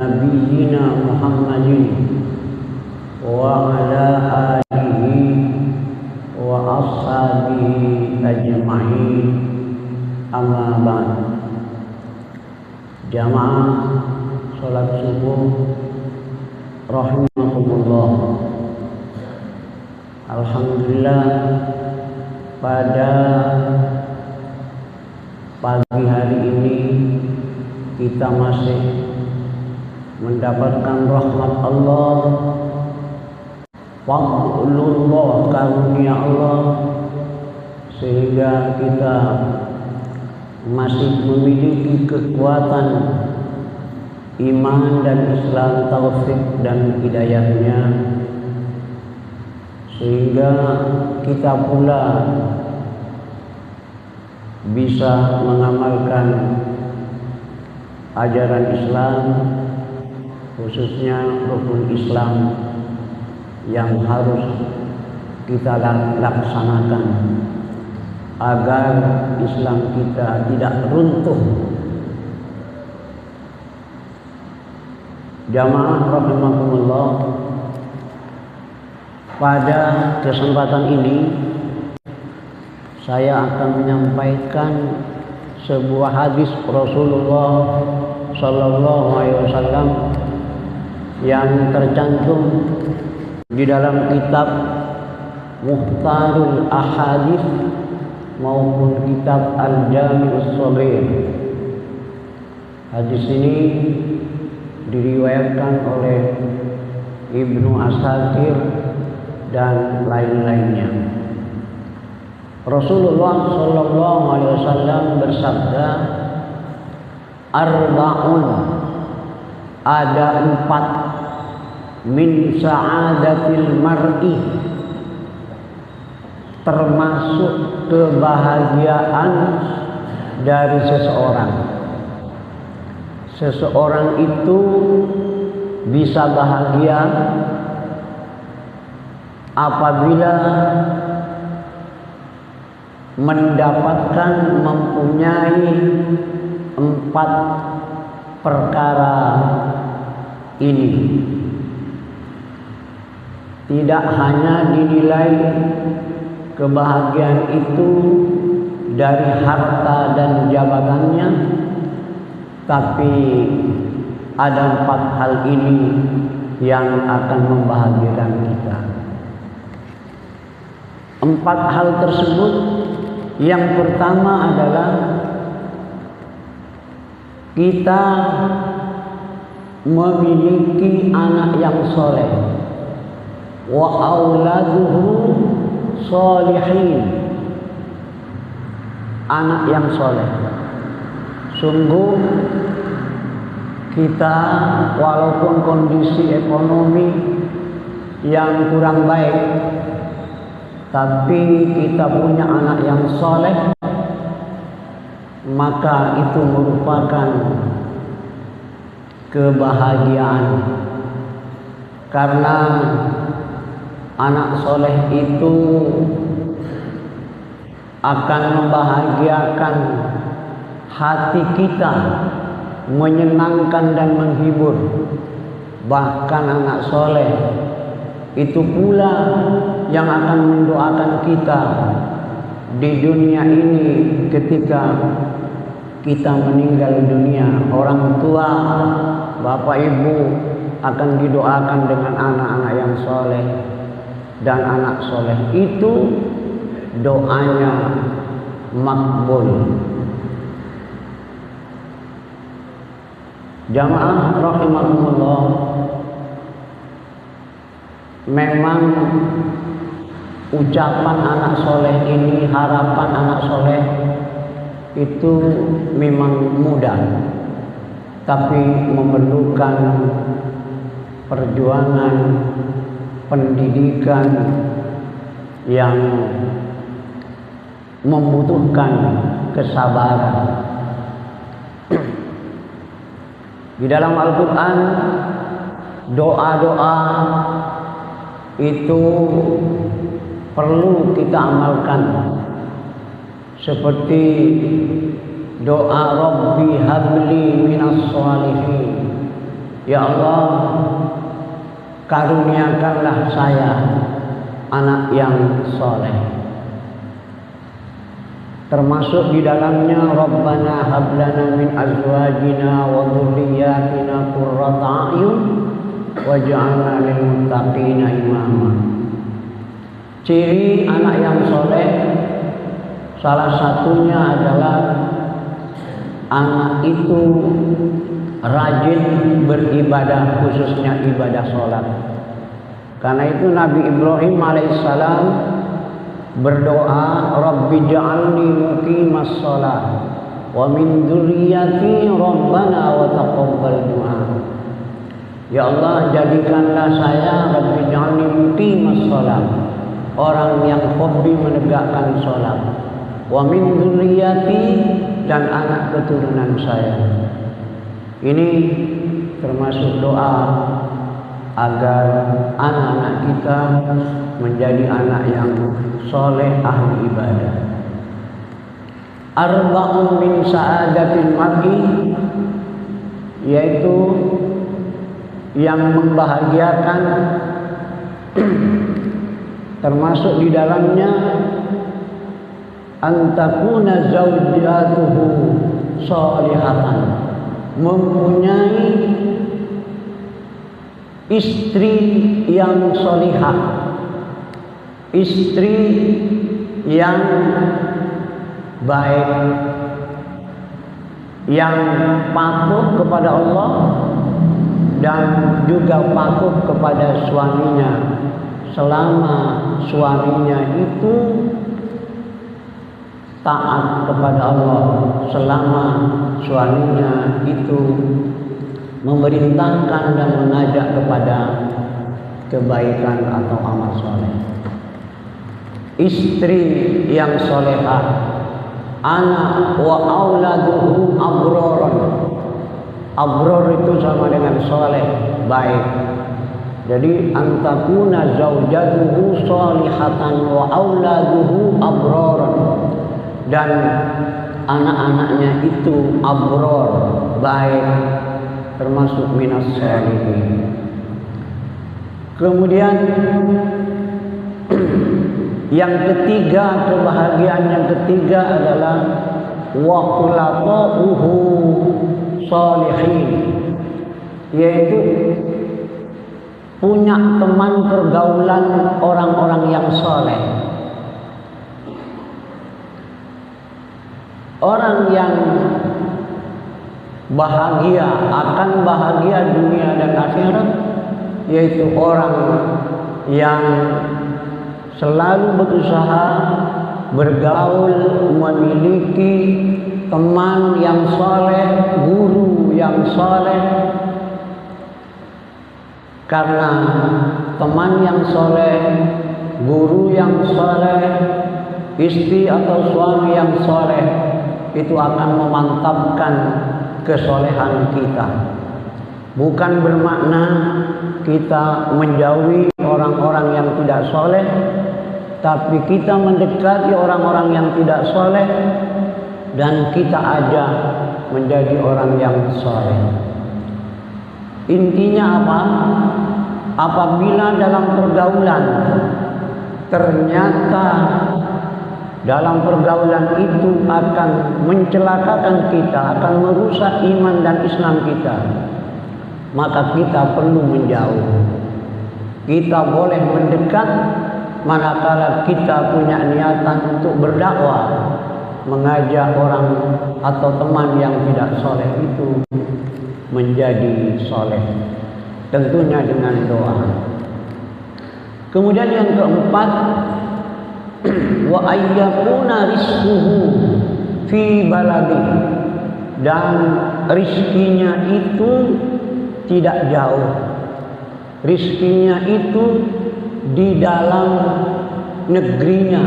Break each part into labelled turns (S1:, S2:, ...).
S1: nabiyyina Muhammadin wa ala alihi wa ashabihi ajma'in, amma ba'd. Jamaah salat subuh rahimakumullah. Alhamdulillah, pada pagi hari ini kita masih mendapatkan rahmat Allah, fadlullah, karunia Allah, sehingga kita masih memiliki kekuatan iman dan Islam, taufik dan hidayahnya, sehingga kita pula bisa mengamalkan ajaran Islam, khususnya rukun Islam yang harus kita laksanakan agar Islam kita tidak runtuh. Jamaah rahimakumullah, pada kesempatan ini saya akan menyampaikan sebuah hadis Rasulullah Sallallahu Alaihi Wasallam yang tercantum di dalam kitab Mukhtarul Ahadits maupun kitab Al-Jami'us Shaghir. Hadis ini diriwayatkan oleh Ibnu Asakir dan lain-lainnya. Rasulullah Sallallahu Alaihi Wasallam bersabda, arba'un, ada 4 min sa'adatil mar'i, termasuk kebahagiaan dari seseorang. Seseorang itu bisa bahagia apabila mendapatkan, mempunyai 4 perkara ini. Tidak hanya dinilai kebahagiaan itu dari harta dan jabatannya, tapi ada 4 hal ini yang akan membahagiakan kita. 4 hal tersebut, yang pertama adalah kita memiliki anak yang soleh, wa auladuhu sholihin, anak yang soleh. Sungguh kita walaupun kondisi ekonomi yang kurang baik, tapi kita punya anak yang soleh, maka itu merupakan kebahagiaan. Karena anak soleh itu akan membahagiakan hati kita, menyenangkan dan menghibur. Bahkan anak soleh itu pula yang akan mendoakan kita di dunia ini ketika kita meninggal dunia. Orang tua, bapak ibu akan didoakan dengan anak-anak yang soleh, dan anak soleh itu doanya makbul. Jamaah rahimakumullah, memang ucapan anak soleh ini, harapan anak soleh itu memang mudah, tapi memerlukan perjuangan, pendidikan yang membutuhkan kesabaran. Di dalam Al-Quran, doa-doa itu perlu kita amalkan, seperti doa Rabbi habli minas sholihin, Ya Allah, karuniakanlah saya anak yang soleh. Termasuk di dalamnya Rabbana hablana min azwajina wa dhurriyyatina qurrata a'yun waj'alna lil muttaqina imama. Ciri anak yang soleh salah satunya adalah anak itu rajin beribadah, khususnya ibadah sholat. Karena itu Nabi Ibrahim alaihissalam berdoa, Rabbi ja'alni muqimas shalah wa min dzurriyyati rabbana wa taqabbal du'a. Ya Allah, jadikanlah saya Rabbi ja'alni muqimas shalah, orang yang hobi menegakkan salat, wa min dzurriyyati, dan anak keturunan saya. Ini termasuk doa agar anak-anak kita menjadi anak yang soleh, ahli ibadah. Arba'un min sa'adatil mar'i, yaitu yang membahagiakan, termasuk di dalamnya antakuna zaujatuhu sholihatan, mempunyai istri yang solihah, istri yang baik, yang patuh kepada Allah dan juga patuh kepada suaminya selama suaminya itu taat kepada Allah, selama suaminya itu memerintahkan dan mengajak kepada kebaikan atau amal soleh. Istri yang solehah, anak wa auladuhu abroron. Abror itu sama dengan soleh, baik. Jadi antakuna zaujatuhu solihatan wa auladuhu abroron, dan anak-anaknya itu abror, baik, termasuk minas sholihin. Kemudian yang ketiga, kebahagiaan yang ketiga adalah wa khulaqa'uhu sholihin, yaitu punya teman pergaulan orang-orang yang soleh. Orang yang bahagia, akan bahagia dunia dan akhirat, yaitu orang yang selalu berusaha bergaul, memiliki teman yang soleh, guru yang soleh. Karena teman yang soleh, guru yang soleh, istri atau suami yang soleh, itu akan memantapkan kesolehan kita. Bukan bermakna kita menjauhi orang-orang yang tidak soleh, tapi kita mendekati orang-orang yang tidak soleh dan kita ajak menjadi orang yang soleh. Intinya apa? Apabila dalam pergaulan ternyata dalam pergaulan itu akan mencelakakan kita, akan merusak iman dan Islam kita, maka kita perlu menjauh. Kita boleh mendekat manakala kita punya niatan untuk berdakwah, mengajak orang atau teman yang tidak soleh itu menjadi soleh, tentunya dengan doa. Kemudian yang keempat, wa ayyakuna rizquhu fi baladi, dan rizkinya itu tidak jauh, rizkinya itu di dalam negerinya,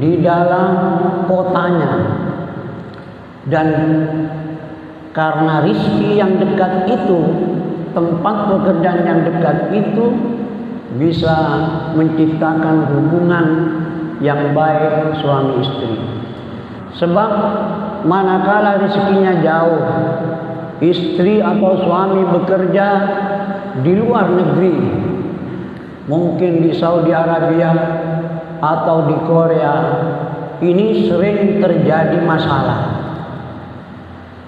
S1: di dalam kotanya. Dan karena rizki yang dekat itu, tempat pekerjaan yang dekat itu bisa menciptakan hubungan yang baik suami istri. Sebab manakala rezekinya jauh, istri atau suami bekerja di luar negeri, mungkin di Saudi Arabia atau di Korea, ini sering terjadi masalah.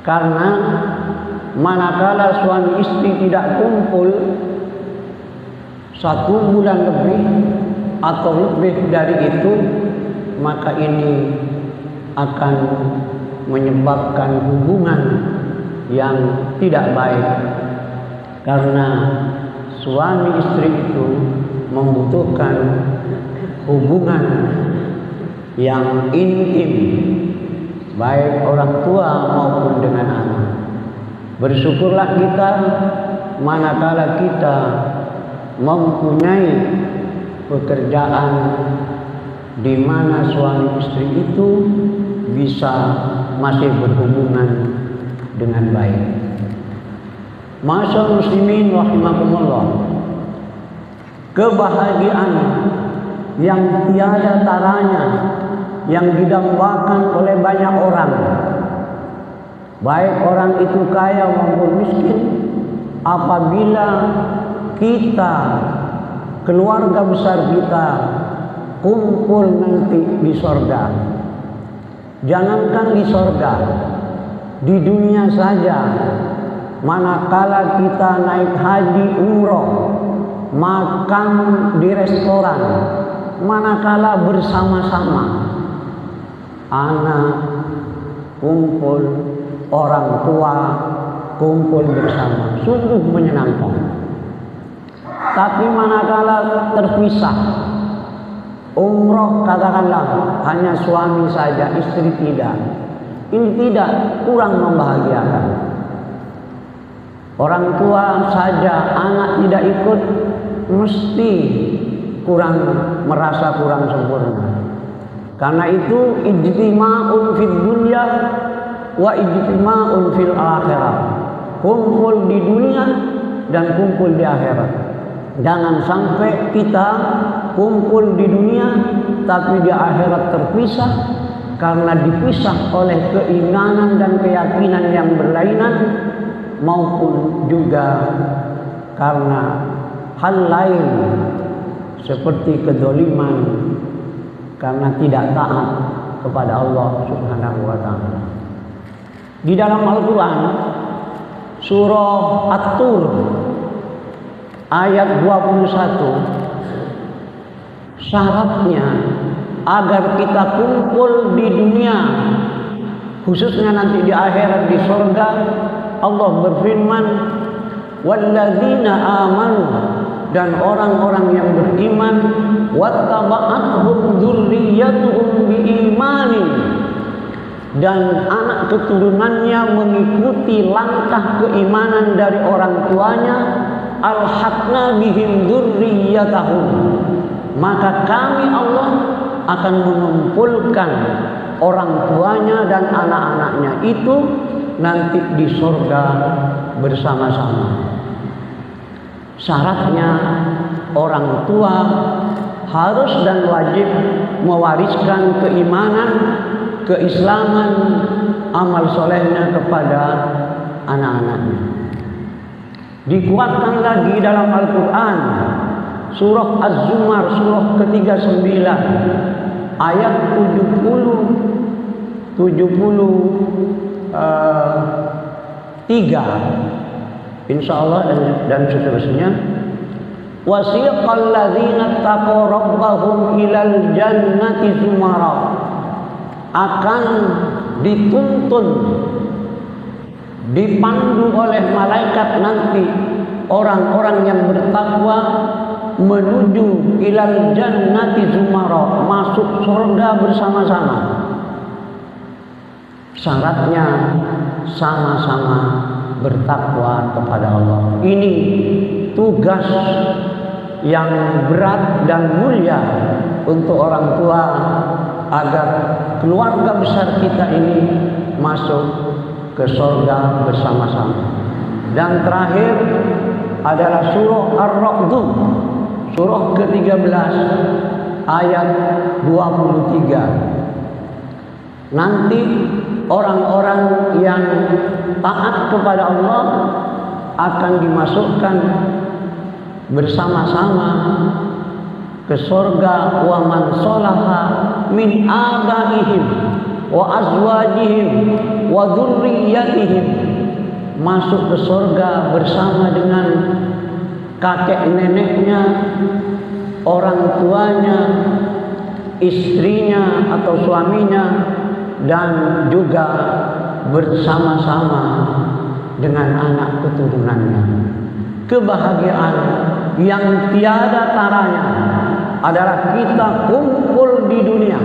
S1: Karena manakala suami istri tidak kumpul 1 bulan lebih atau lebih dari itu, maka ini akan menyebabkan hubungan yang tidak baik. Karena suami istri itu membutuhkan hubungan yang intim, baik orang tua maupun dengan anak. Bersyukurlah kita manakala kita mempunyai pekerjaan di mana suami istri itu bisa masih berhubungan dengan baik. Ma'asyiral muslimin rahimakumullah, kebahagiaan yang tiada taranya yang didambakan oleh banyak orang, baik orang itu kaya maupun miskin, apabila kita, keluarga besar kita, kumpul nanti di sorga. Jangankan di sorga, di dunia saja, manakala kita naik haji umroh, makan di restoran, manakala bersama-sama, anak kumpul, orang tua kumpul bersama, sungguh menyenangkan. Tapi manakala terpisah, umroh katakanlah hanya suami saja, istri tidak, ini tidak, kurang membahagiakan. Orang tua saja, anak tidak ikut, mesti merasa kurang sempurna. Karena itu ijtima'un fid dunya wa ijtima'un fil akhirah. Kumpul di dunia dan kumpul di akhirat. Jangan sampai kita kumpul di dunia tapi di akhirat terpisah, karena dipisah oleh keimanan dan keyakinan yang berlainan, maupun juga karena hal lain seperti kedzaliman karena tidak taat kepada Allah Subhanahu wa taala. Di dalam Al-Qur'an surah At-Tur ayat 21, syaratnya agar kita kumpul di dunia, khususnya nanti di akhirat di surga, Allah berfirman, walladzina amanu, dan orang-orang yang beriman, wattaba'athum dzurriyyatuhum biimanin, dan anak keturunannya mengikuti langkah keimanan dari orang tuanya, alhaqna bihim dzurriyyatahum, maka kami Allah akan mengumpulkan orang tuanya dan anak-anaknya itu nanti di surga bersama-sama. Syaratnya orang tua harus dan wajib mewariskan keimanan, keislaman, amal solehnya kepada anak-anaknya. Dikuatkan lagi dalam Al-Quran surah Az-Zumar surah ke-39 ayat 73 insyaallah dan seterusnya. Wasiqal ladzina taqaw rabbahum ilal jannati zumara, akan dituntun, dipandu oleh malaikat nanti orang-orang yang bertakwa menuju ilal jannati zumara, masuk surga bersama-sama. Syaratnya sama-sama bertakwa kepada Allah. Ini tugas yang berat dan mulia untuk orang tua agar keluarga besar kita ini masuk ke surga bersama-sama. Dan terakhir adalah surah Ar-Ra'd, surah ke-13 ayat 23. Nanti orang-orang yang taat kepada Allah akan dimasukkan bersama-sama ke surga. Wa man sholaha min abaihim wa azwajihim wa dzurriyyatihim, masuk ke surga bersama dengan kakek neneknya, orang tuanya, istrinya atau suaminya, dan juga bersama-sama dengan anak keturunannya. Kebahagiaan yang tiada taranya adalah kita kumpul di dunia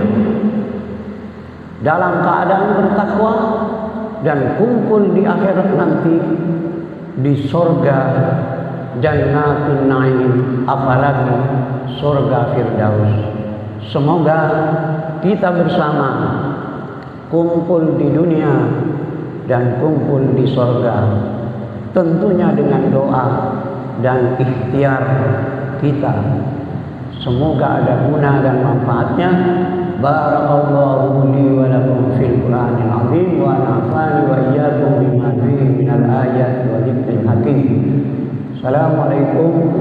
S1: dalam keadaan bertakwa dan kumpul di akhirat nanti di surga Jannatin Naim, apalagi surga Firdaus. Semoga kita bersama kumpul di dunia dan kumpul di surga, tentunya dengan doa dan ikhtiar kita. Semoga ada guna dan manfaatnya. Barakallahu li wa lakum fil Qur'anil azim wa nafa'ani wa iyyakum bima fihi minal ayati wa dzikril hakim. Assalamualaikum